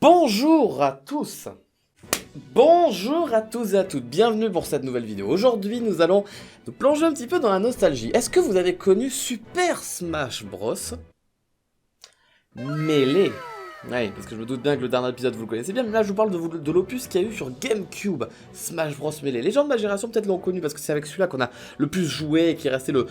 Bonjour à tous. Bonjour à tous et à toutes, bienvenue pour cette nouvelle vidéo. Aujourd'hui nous allons nous plonger un petit peu dans la nostalgie. Est-ce que vous avez connu Super Smash Bros Melee? Oui, parce que je me doute bien que le dernier épisode vous le connaissez bien, mais là je vous parle de l'opus qu'il y a eu sur GameCube, Smash Bros Melee. Les gens de ma génération peut-être l'ont connu parce que c'est avec celui-là qu'on a le plus joué et qui est resté le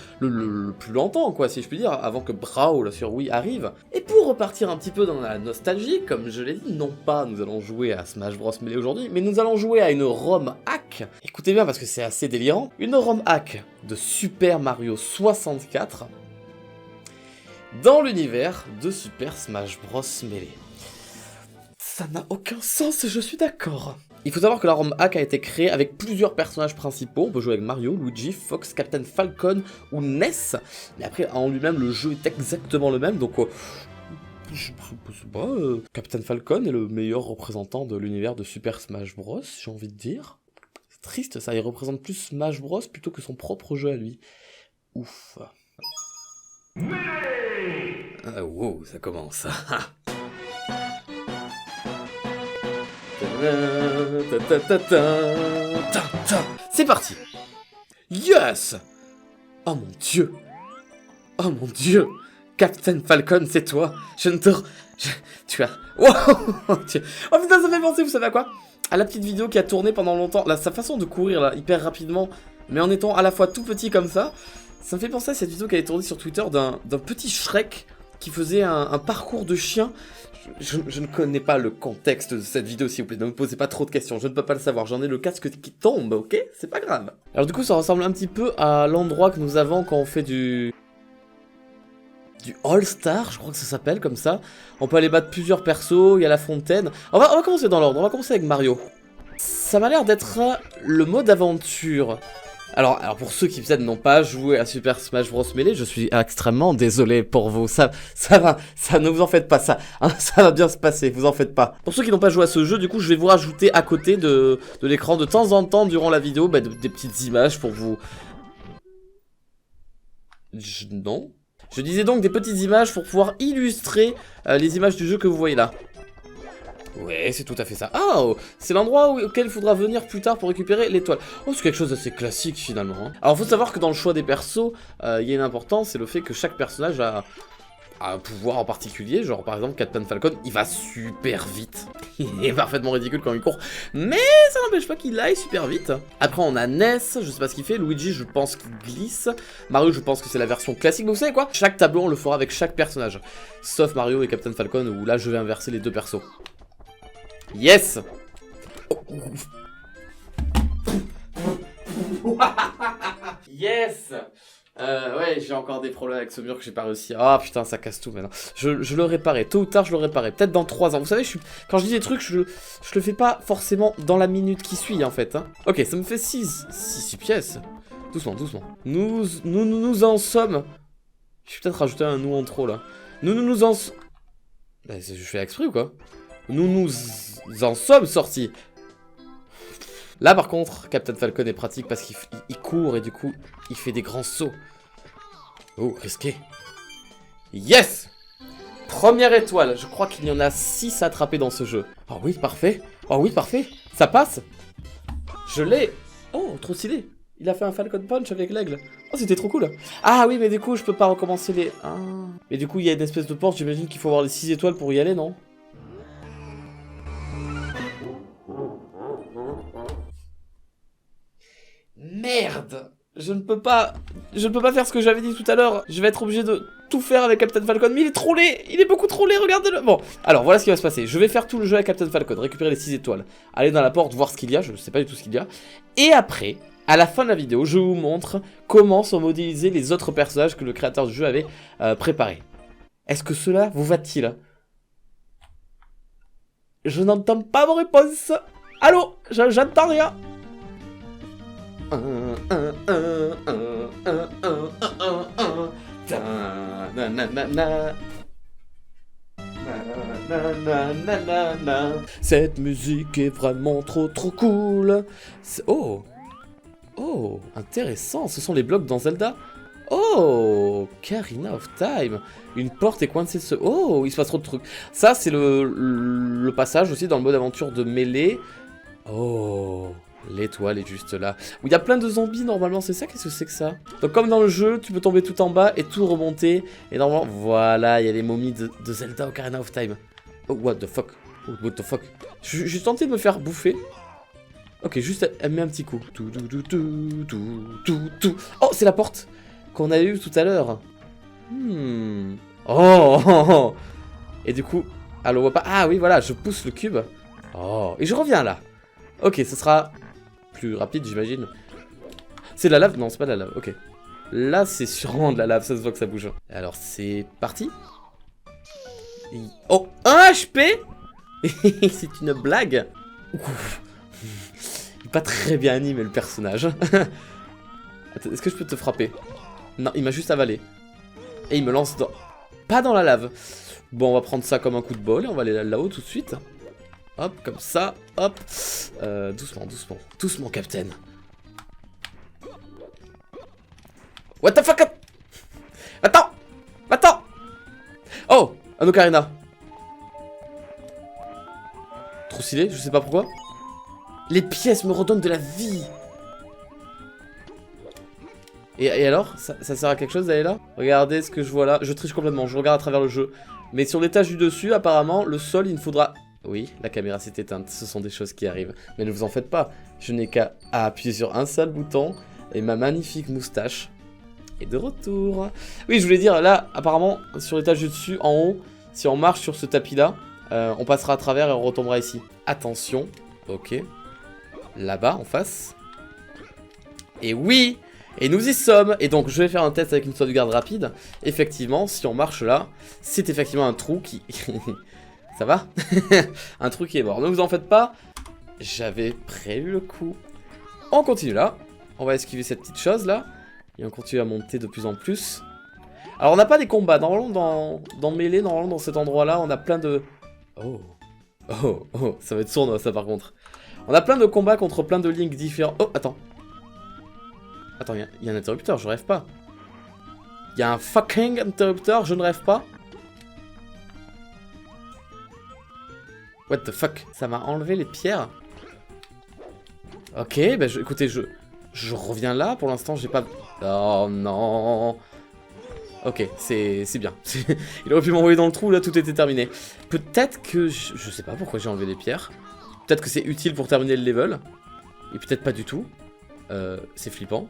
plus longtemps, quoi, si je puis dire, avant que Brawl sur Wii arrive. Et pour repartir un petit peu dans la nostalgie, comme je l'ai dit, non pas nous allons jouer à Smash Bros Melee aujourd'hui, mais nous allons jouer à une ROM hack. Écoutez bien parce que c'est assez délirant. Une ROM hack de Super Mario 64 dans l'univers de Super Smash Bros Melee. Ça n'a aucun sens, je suis d'accord. Il faut savoir que la ROM hack a été créée avec plusieurs personnages principaux. On peut jouer avec Mario, Luigi, Fox, Captain Falcon ou Ness. Mais après, en lui-même, le jeu est exactement le même. Donc, je sais pas, Captain Falcon est le meilleur représentant de l'univers de Super Smash Bros, j'ai envie de dire. C'est triste ça, il représente plus Smash Bros plutôt que son propre jeu à lui. Ouf. Wow, ça commence. C'est parti. Yes. Oh mon dieu. Oh mon dieu. Captain Falcon, c'est toi. Tu as... Wow. Oh putain, ça fait penser, vous savez à quoi? À la petite vidéo qui a tourné pendant longtemps. Là, sa façon de courir, là, hyper rapidement, mais en étant à la fois tout petit comme ça, ça me fait penser à cette vidéo qui avait tourné sur Twitter d'un petit Shrek qui faisait un parcours de chien. Je ne connais pas le contexte de cette vidéo, s'il vous plaît, ne me posez pas trop de questions, je ne peux pas le savoir, j'en ai le casque qui tombe, ok? C'est pas grave. Alors du coup, ça ressemble un petit peu à l'endroit que nous avons quand on fait du All-Star, je crois que ça s'appelle comme ça. On peut aller battre plusieurs persos, il y a la fontaine. On va commencer dans l'ordre, on va commencer avec Mario. Ça m'a l'air d'être le mode aventure. Alors pour ceux qui peut-être n'ont pas joué à Super Smash Bros Melee, je suis extrêmement désolé pour vous. Ça va, ne vous en faites pas, ça va bien se passer, vous en faites pas. Pour ceux qui n'ont pas joué à ce jeu, du coup, je vais vous rajouter à côté de l'écran de temps en temps durant la vidéo des petites images pour vous... Non. Je disais donc des petites images pour pouvoir illustrer les images du jeu que vous voyez là. Ouais, c'est tout à fait ça. Ah, c'est l'endroit auquel il faudra venir plus tard pour récupérer l'étoile. Oh, c'est quelque chose d'assez classique finalement. Hein. Alors, faut savoir que dans le choix des persos, il y a une importance, c'est le fait que chaque personnage a un pouvoir en particulier. Genre, par exemple, Captain Falcon, il va super vite. Il est parfaitement ridicule quand il court. Mais ça n'empêche pas qu'il aille super vite. Après, on a Ness, je sais pas ce qu'il fait. Luigi, je pense qu'il glisse. Mario, je pense que c'est la version classique. Mais vous savez quoi? Chaque tableau, on le fera avec chaque personnage. Sauf Mario et Captain Falcon, où là, je vais inverser les deux persos. Yes. Yes. Ouais, j'ai encore des problèmes avec ce mur que j'ai pas réussi. Ah putain, ça casse tout maintenant. Je le réparais, tôt ou tard je le réparais. Peut-être dans 3 ans. Vous savez, quand je dis des trucs, je le fais pas forcément dans la minute qui suit en fait. Hein. Ok, ça me fait 6 pièces. Doucement, doucement. Nous en sommes. Je vais peut-être rajouter un nous en trop là. Nous en... Bah, je fais exprès ou quoi? Nous en sommes sortis. Là par contre, Captain Falcon est pratique parce qu'il court et du coup, il fait des grands sauts. Oh, risqué. Yes! Première étoile. Je crois qu'il y en a 6 à attraper dans ce jeu. Oh oui, parfait. Oh oui, parfait. Ça passe. Je l'ai. Oh, trop stylé. Il a fait un Falcon Punch avec l'aigle. Oh, c'était trop cool. Ah oui, mais du coup, je peux pas recommencer les... Ah. Mais du coup, il y a une espèce de porte. J'imagine qu'il faut avoir les 6 étoiles pour y aller, non? Merde! Je ne peux pas faire ce que j'avais dit tout à l'heure. Je vais être obligé de tout faire avec Captain Falcon. Mais il est trop laid! Il est beaucoup trop laid, regardez-le! Bon, alors voilà ce qui va se passer. Je vais faire tout le jeu avec Captain Falcon, récupérer les 6 étoiles, aller dans la porte, voir ce qu'il y a, je ne sais pas du tout ce qu'il y a. Et après, à la fin de la vidéo, je vous montre comment sont modélisés les autres personnages que le créateur du jeu avait préparés. Est-ce que cela vous va-t-il? Je n'entends pas vos réponses. Allô? J'entends rien. Cette musique est vraiment trop cool. Oh, intéressant. Ce sont les blocs dans Zelda. Oh, Ocarina of Time. Une porte est coincée ce... Oh, il se passe trop de trucs. Ça, c'est le passage aussi dans le mode aventure de mêlée. Oh, l'étoile est juste là. Où il y a plein de zombies normalement, c'est ça? Qu'est-ce que c'est que ça? Donc comme dans le jeu, tu peux tomber tout en bas et tout remonter. Et normalement, voilà, il y a les momies de Zelda Ocarina of Time. Oh, what the fuck? Oh, what the fuck? J'ai tenté de me faire bouffer. Ok, juste, elle met un petit coup. Oh, c'est la porte qu'on a eue tout à l'heure. Oh. Et du coup, elle le voit pas. Ah oui, voilà, je pousse le cube. Oh, et je reviens là. Ok, ce sera plus rapide, j'imagine. C'est de la lave? Non, c'est pas de la lave, ok. Là, c'est sûrement de la lave, ça se voit que ça bouge. Alors, c'est parti. Oh, 1 HP. C'est une blague. Il est pas très bien animé, le personnage. Attends, est-ce que je peux te frapper? Non, il m'a juste avalé. Et il me lance dans... Pas dans la lave. Bon, on va prendre ça comme un coup de bol et on va aller là-haut tout de suite. Hop, comme ça, hop. Doucement, doucement. Doucement, Captain. What the fuck? Attends! Attends! Oh! Un ocarina. Trop stylé, je sais pas pourquoi. Les pièces me redonnent de la vie. Et alors, ça sert à quelque chose d'aller là? Regardez ce que je vois là. Je triche complètement, je regarde à travers le jeu. Mais sur l'étage du dessus, apparemment, le sol, il ne faudra... Oui, la caméra s'est éteinte, ce sont des choses qui arrivent. Mais ne vous en faites pas, je n'ai qu'à appuyer sur un seul bouton et ma magnifique moustache est de retour. Oui, je voulais dire, là, apparemment, sur l'étage du dessus, en haut, si on marche sur ce tapis-là, on passera à travers et on retombera ici. Attention, ok. Là-bas, en face. Et oui! Et nous y sommes. Et donc, je vais faire un test avec une sauvegarde rapide. Effectivement, si on marche là, c'est effectivement un trou qui... Ça va? Un trou qui est mort. Ne vous en faites pas. J'avais prévu le coup. On continue là. On va esquiver cette petite chose là. Et on continue à monter de plus en plus. Alors, on n'a pas des combats. Normalement, dans Melee, normalement, dans cet endroit-là, on a plein de... Oh. Oh, oh. Ça va être sournois, ça, par contre. On a plein de combats contre plein de Link différents. Oh, attends. Attends, il y a un interrupteur, je rêve pas. Il y a un fucking interrupteur, je ne rêve pas. What the fuck? Ça m'a enlevé les pierres. Ok, bah écoutez, je reviens là. Pour l'instant, j'ai pas... Oh non. Ok, c'est bien. Il aurait pu m'envoyer dans le trou, là, tout était terminé. Peut-être que... Je sais pas pourquoi j'ai enlevé les pierres. Peut-être que c'est utile pour terminer le level. Et peut-être pas du tout. C'est flippant.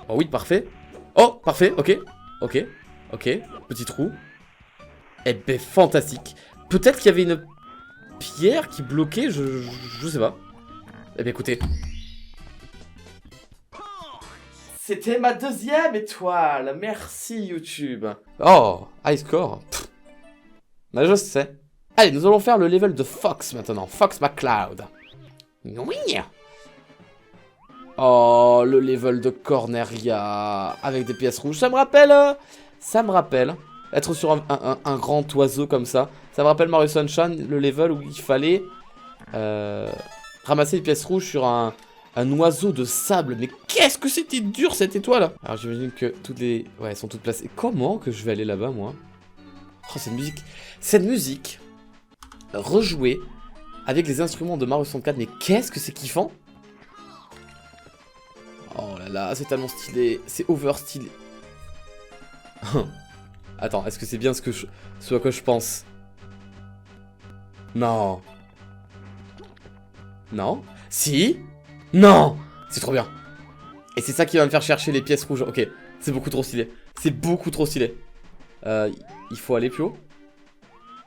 Oh oui, parfait. Oh, parfait, ok. Ok, ok. Petit trou. Eh ben, fantastique. Peut-être qu'il y avait une pierre qui bloquait, je sais pas. Eh ben, écoutez. C'était ma 2e étoile. Merci, YouTube. Oh, high score. Bah, je sais. Allez, nous allons faire le level de Fox maintenant. Fox McCloud. Oui. Oh, le level de Corneria. Avec des pièces rouges. Ça me rappelle. Être sur un grand oiseau comme ça. Ça me rappelle Mario Sunshine, le level où il fallait ramasser des pièces rouges sur un oiseau de sable. Mais qu'est-ce que c'était dur cette étoile. Alors j'imagine que toutes les... Ouais, elles sont toutes placées. Comment que je vais aller là-bas, moi? Oh, cette musique. Cette musique rejouée avec les instruments de Mario 64. Mais qu'est-ce que c'est kiffant. Oh là là, c'est tellement stylé. C'est over stylé. Attends, est-ce que c'est bien ce à quoi je pense? Non. Non? Si? Non! C'est trop bien. Et c'est ça qui va me faire chercher les pièces rouges. Ok, c'est beaucoup trop stylé. C'est beaucoup trop stylé. Il faut aller plus haut?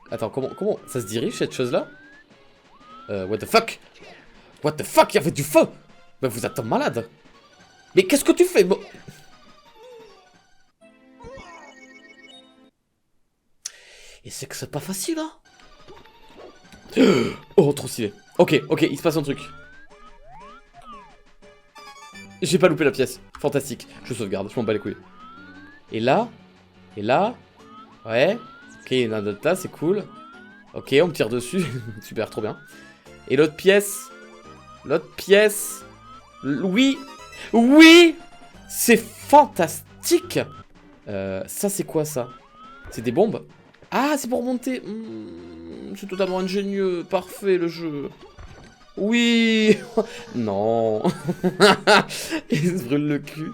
Attends, comment ça se dirige cette chose-là? What the fuck? What the fuck? Il y avait du feu! Mais vous êtes un malade! Mais qu'est-ce que tu fais? Bon... Et c'est que c'est pas facile, hein? Oh, trop stylé. Ok, il se passe un truc. J'ai pas loupé la pièce. Fantastique. Je sauvegarde, je m'en bats les couilles. Et là? Ouais. Ok, il y en a d'autres là, c'est cool. Ok, on me tire dessus. Super, trop bien. Et l'autre pièce? Oui. Oui! C'est fantastique! Ça, c'est quoi, ça? C'est des bombes? Ah, c'est pour monter. C'est totalement ingénieux. Parfait, le jeu. Oui. Non. Il se brûle le cul.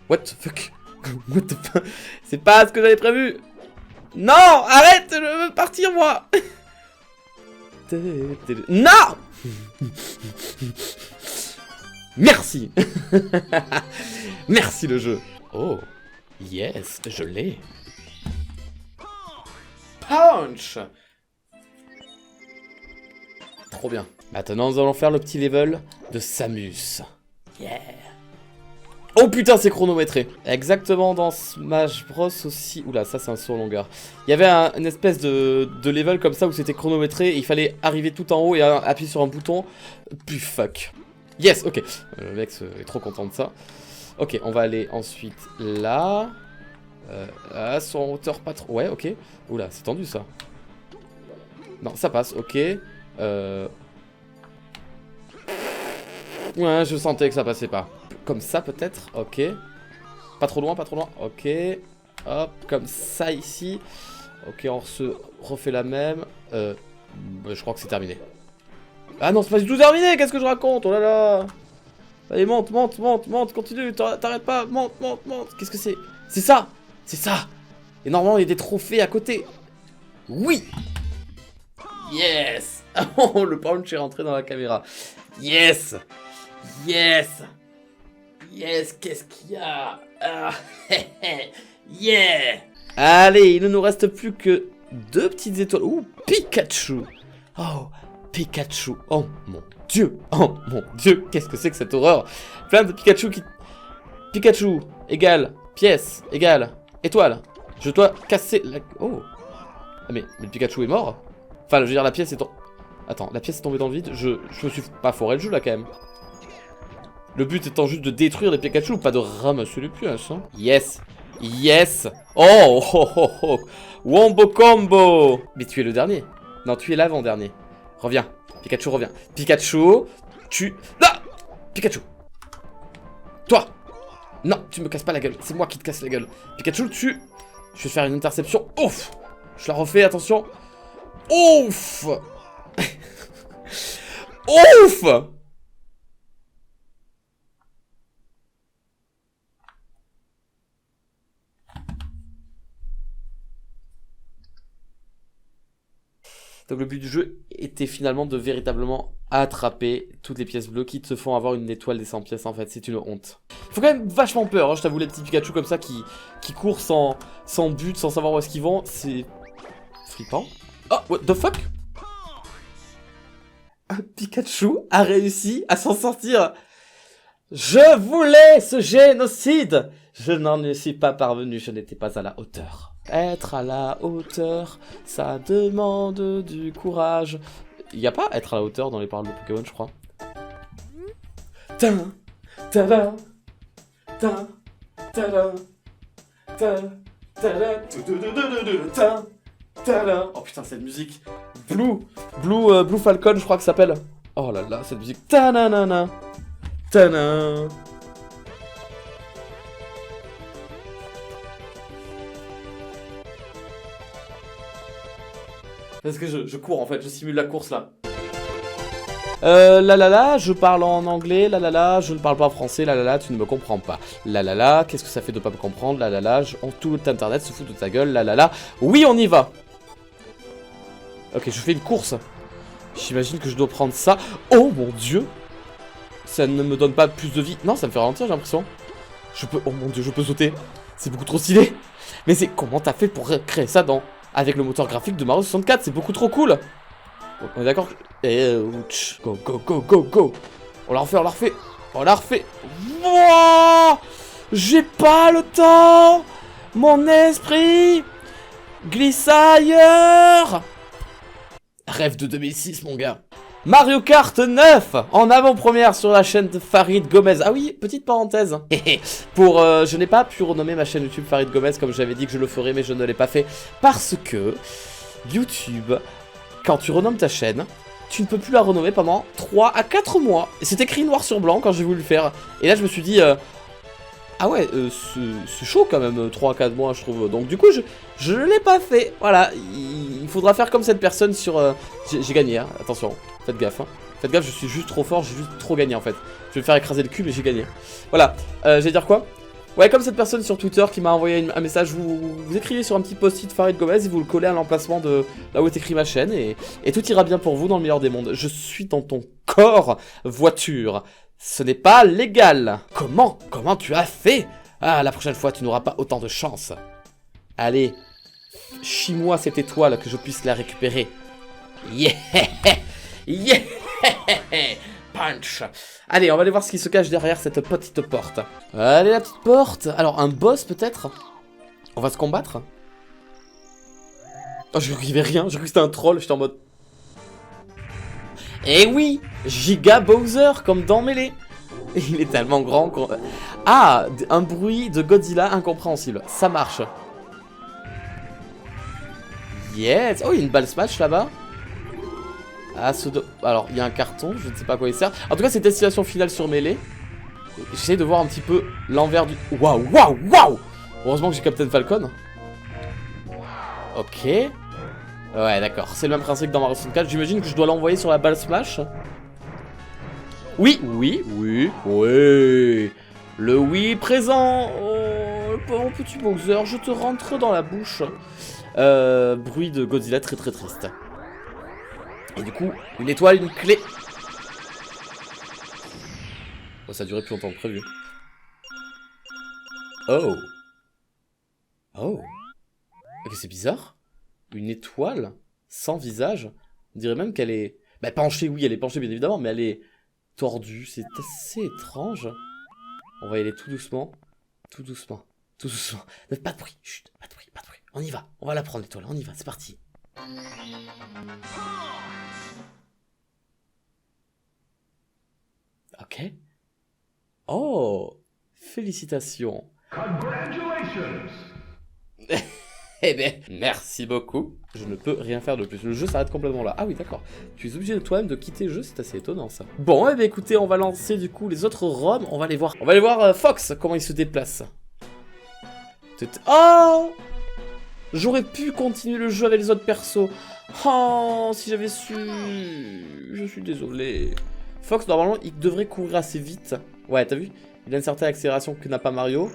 What the fuck? What the fuck? C'est pas ce que j'avais prévu. Non, arrête, je veux partir, moi. Non. Merci. Merci, le jeu. Oh. Yes, je l'ai. Punch. Trop bien. Maintenant, nous allons faire le petit level de Samus. Yeah. Oh putain, c'est chronométré. Exactement dans Smash Bros aussi. Oula, ça c'est un saut en longueur. Il y avait une espèce de level comme ça où c'était chronométré et il fallait arriver tout en haut et appuyer sur un bouton. Puis fuck. Yes, ok. Le mec est trop content de ça. Ok, on va aller ensuite là. Sur en hauteur pas trop. Ouais, ok. Oula, c'est tendu ça. Non, ça passe, ok. Ouais, je sentais que ça passait pas. Comme ça peut-être, ok. Pas trop loin, ok. Hop, comme ça ici. Ok, on se refait la même. Je crois que c'est terminé. Ah non, c'est pas du tout terminé, qu'est-ce que je raconte? Oh là là. Allez, monte, continue, t'arrêtes pas, monte. Qu'est-ce que c'est? C'est ça. Et normalement, il y a des trophées à côté. Oui. Yes. Oh, le punch est rentré dans la caméra. Yes. Qu'est-ce qu'il y a? Yeah. Allez, il ne nous reste plus que 2 petites étoiles. Ouh, Pikachu. Oh, Pikachu. Oh mon Dieu, qu'est-ce que c'est que cette horreur? Plein de Pikachu qui... Pikachu égale pièce égale étoile. Je dois casser la... Oh. Ah mais le Pikachu est mort? Enfin, je veux dire, la pièce est tombée... Attends, la pièce est tombée dans le vide. Je me suis pas foré le jeu, là, quand même. Le but étant juste de détruire les Pikachu, pas de ramasser les pièces, hein. Yes. Oh. Wombo combo. Mais tu es le dernier. Non, tu es l'avant-dernier. Reviens. Pikachu, reviens. Pikachu, tu... Ah. Pikachu. Toi. Non, tu me casses pas la gueule. C'est moi qui te casse la gueule. Pikachu, tu... Je vais faire une interception. Ouf. Je la refais, attention. Ouf. Ouf. Donc le but du jeu était finalement de véritablement attraper toutes les pièces bleues qui te font avoir une étoile des 100 pièces en fait, c'est une honte. Faut quand même vachement peur, hein, je t'avoue, les petits Pikachu comme ça qui courent sans but, sans savoir où est-ce qu'ils vont, c'est flippant. Oh, what the fuck? Un Pikachu a réussi à s'en sortir. Je voulais ce génocide. Je n'en suis pas parvenu, je n'étais pas à la hauteur. Être à la hauteur, ça demande du courage. Il n'y a pas être à la hauteur dans les paroles de Pokémon, je crois. Oh putain, cette musique. Blue Falcon, je crois que ça s'appelle. Oh là là, cette musique. Ta-na-na-na. Ta-na. Parce que je cours en fait, je simule la course là. La, je parle en anglais, la, je ne parle pas français, la, tu ne me comprends pas. La, qu'est-ce que ça fait de pas me comprendre, la, tout internet se fout de ta gueule, la. Oui, on y va. Ok, je fais une course. J'imagine que je dois prendre ça. Oh mon dieu. Ça ne me donne pas plus de vie. Non, ça me fait ralentir, j'ai l'impression. Oh mon dieu, je peux sauter. C'est beaucoup trop stylé. Mais c'est... Comment t'as fait pour créer ça avec le moteur graphique de Mario 64? C'est beaucoup trop cool. On est d'accord? Go. On la refait. Wouah, j'ai pas le temps. Mon esprit glisse ailleurs. Rêve de 2006, mon gars. Mario Kart 9 en avant-première sur la chaîne de Farid Gomez. Ah oui, petite parenthèse. Je n'ai pas pu renommer ma chaîne YouTube Farid Gomez comme j'avais dit que je le ferais, mais je ne l'ai pas fait. Parce que YouTube, quand tu renommes ta chaîne, tu ne peux plus la renommer pendant 3 à 4 mois. Et c'est écrit noir sur blanc quand j'ai voulu le faire. Et là je me suis dit, ah ouais, c'est chaud quand même, 3 à 4 mois je trouve. Donc du coup je ne l'ai pas fait. Voilà, il faudra faire comme cette personne sur... j'ai gagné, hein. Attention, faites gaffe. Hein. Faites gaffe, je suis juste trop fort, j'ai juste trop gagné en fait. Je vais me faire écraser le cul mais j'ai gagné. Voilà, j'allais dire quoi? Ouais, comme cette personne sur Twitter qui m'a envoyé un message, vous écrivez sur un petit post-it Farid Gomez et vous le collez à l'emplacement de là où est écrit ma chaîne et tout ira bien pour vous dans le meilleur des mondes. Je suis dans ton corps, voiture. Ce n'est pas légal. Comment tu as fait? Ah, la prochaine fois, tu n'auras pas autant de chance. Allez, chie-moi cette étoile que je puisse la récupérer. Yeah! Yeah! Punch. Allez, on va aller voir ce qui se cache derrière cette petite porte. Allez, la petite porte. Alors, un boss peut-être? On va se combattre? Oh, je cru qu'il y avait rien. J'ai cru que c'était un troll. J'étais en mode... Eh oui! Giga Bowser, comme dans Melee. Il est tellement grand qu'on... Ah! Un bruit de Godzilla incompréhensible. Ça marche. Yes! Oh, il y a une balle smash là-bas. Ah, alors, il y a un carton, je ne sais pas à quoi il sert. En tout cas, c'est destination finale sur Melee. J'essaie de voir un petit peu l'envers du... Waouh, waouh, waouh! Heureusement que j'ai Captain Falcon. Ok. Ouais, d'accord. C'est le même principe que dans Mario 64. J'imagine que je dois l'envoyer sur la balle smash. Oui, oui, oui, oui. Le oui présent. Oh, pauvre petit Bowser, je te rentre dans la bouche. Bruit de Godzilla très très triste. Et du coup, une étoile, une clé. Oh, ça a duré plus longtemps que prévu. Oh. Oh. Ok, c'est bizarre. Une étoile sans visage. On dirait même qu'elle est... Bah, penchée, oui, elle est penchée, bien évidemment, mais elle est tordue. C'est assez étrange. On va y aller tout doucement. Tout doucement. Tout doucement. Pas de bruit. Chut, pas de bruit, pas de bruit. On y va. On va la prendre, l'étoile. On y va, c'est parti. Ok. Oh, félicitations. Congratulations. Eh ben, merci beaucoup. Je ne peux rien faire de plus. Le jeu s'arrête complètement là. Ah oui, d'accord. Tu es obligé de toi-même de quitter le jeu, c'est assez étonnant ça. Bon, eh ben écoutez, on va lancer du coup les autres ROM. On va les voir. On va aller voir Fox, comment il se déplace. Oh! J'aurais pu continuer le jeu avec les autres persos. Oh, si j'avais su... Je suis désolé. Fox, normalement, il devrait courir assez vite. Ouais, t'as vu? Il a une certaine accélération que n'a pas Mario.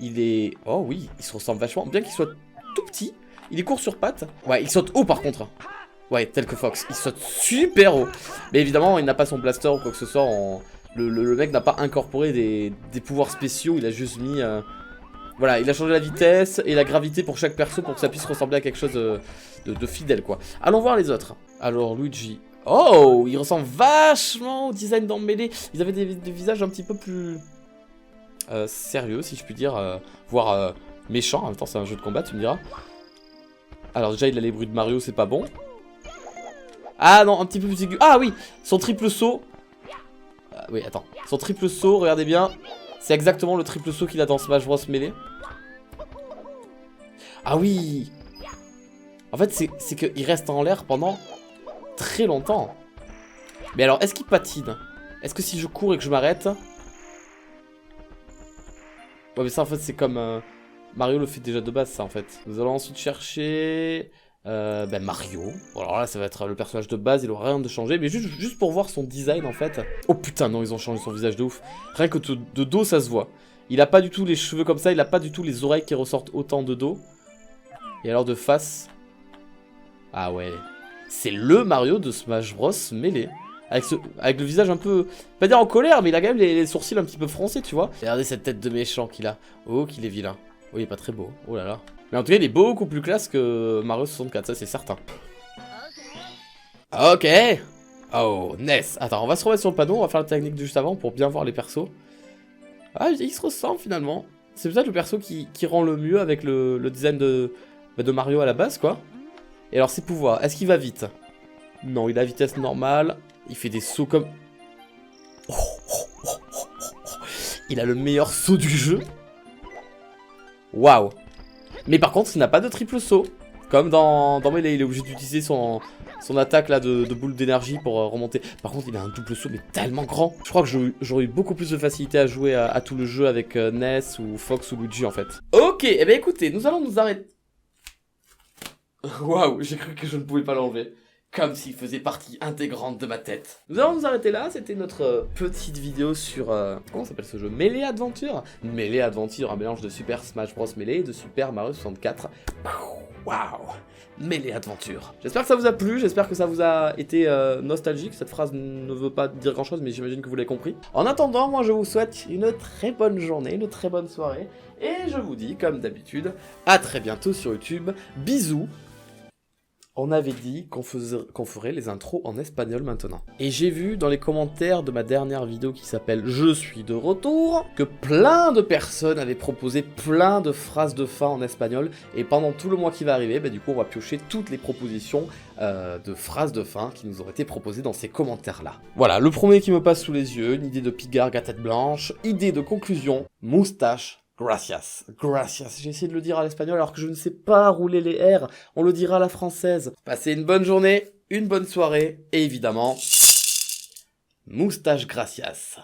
Il est... Oh oui, il se ressemble vachement. Bien qu'il soit tout petit, il est court sur pattes. Ouais, il saute haut par contre. Ouais, tel que Fox. Il saute super haut. Mais évidemment, il n'a pas son blaster ou quoi que ce soit. Le mec n'a pas incorporé des pouvoirs spéciaux. Il a juste mis... Voilà, il a changé la vitesse et la gravité pour chaque perso pour que ça puisse ressembler à quelque chose de fidèle, quoi. Allons voir les autres. Alors, Luigi... Oh, il ressemble vachement au design dans Melee. Ils avaient des visages un petit peu plus... sérieux, si je puis dire. Voire méchants. En même temps, c'est un jeu de combat, tu me diras. Alors, déjà, il a les bruits de Mario, c'est pas bon. Ah non, un petit peu plus aigu. Ah oui, son triple saut. Oui, attends. Son triple saut, regardez bien. C'est exactement le triple saut qu'il a dans Smash Bros Melee. Ah oui. En fait, c'est qu'il reste en l'air pendant très longtemps. Mais alors, est-ce qu'il patine? Est-ce que si je cours et que je m'arrête... Ouais, mais ça, en fait, c'est comme... Mario le fait déjà de base, ça, en fait. Nous allons ensuite chercher... Ben Mario. Bon, alors là, ça va être le personnage de base, il aura rien de changé. Mais juste pour voir son design, en fait. Oh putain, non, ils ont changé son visage de ouf. Rien que de dos, ça se voit. Il a pas du tout les cheveux comme ça, il a pas du tout les oreilles qui ressortent autant de dos. Et alors de face... Ah ouais... C'est le Mario de Smash Bros Melee. Avec le visage un peu... Pas dire en colère, mais il a quand même les sourcils un petit peu froncés, tu vois. Regardez cette tête de méchant qu'il a. Oh, qu'il est vilain. Oh, il est pas très beau. Oh là là. Mais en tout cas, il est beaucoup plus classe que Mario 64, ça c'est certain. Ok. Oh, Ness. Attends, on va se remettre sur le panneau, on va faire la technique de juste avant pour bien voir les persos. Ah, il se ressemble finalement. C'est peut-être le perso qui rend le mieux avec le design de Mario à la base, quoi. Et alors, ses pouvoirs, est-ce qu'il va vite? Non, il a vitesse normale. Il fait des sauts comme... Il a le meilleur saut du jeu. Waouh. Mais par contre, il n'a pas de triple saut. Comme dans Melee, il est obligé d'utiliser son son attaque là de boule d'énergie pour remonter. Par contre, il a un double saut mais tellement grand. Je crois que j'aurais eu beaucoup plus de facilité à jouer à tout le jeu avec Ness ou Fox ou Luigi en fait. Ok, et ben écoutez, nous allons nous arrêter. Waouh, j'ai cru que je ne pouvais pas l'enlever. Comme s'il faisait partie intégrante de ma tête. Nous allons nous arrêter là, c'était notre petite vidéo sur... comment s'appelle ce jeu? Melee Adventure. Melee Adventure, un mélange de Super Smash Bros Melee et de Super Mario 64. Waouh, Melee Adventure. J'espère que ça vous a plu, j'espère que ça vous a été nostalgique. Cette phrase ne veut pas dire grand chose, mais j'imagine que vous l'avez compris. En attendant, moi je vous souhaite une très bonne journée, une très bonne soirée. Et je vous dis, comme d'habitude, à très bientôt sur YouTube. Bisous. On avait dit qu'on ferait les intros en espagnol maintenant. Et j'ai vu dans les commentaires de ma dernière vidéo qui s'appelle « Je suis de retour » que plein de personnes avaient proposé plein de phrases de fin en espagnol. Et pendant tout le mois qui va arriver, bah, du coup on va piocher toutes les propositions de phrases de fin qui nous ont été proposées dans ces commentaires-là. Voilà, le premier qui me passe sous les yeux, une idée de pigargue à tête blanche, idée de conclusion, moustache. Gracias, gracias. J'ai essayé de le dire à l'espagnol alors que je ne sais pas rouler les R. On le dira à la française. Passez une bonne journée, une bonne soirée et évidemment, moustache gracias.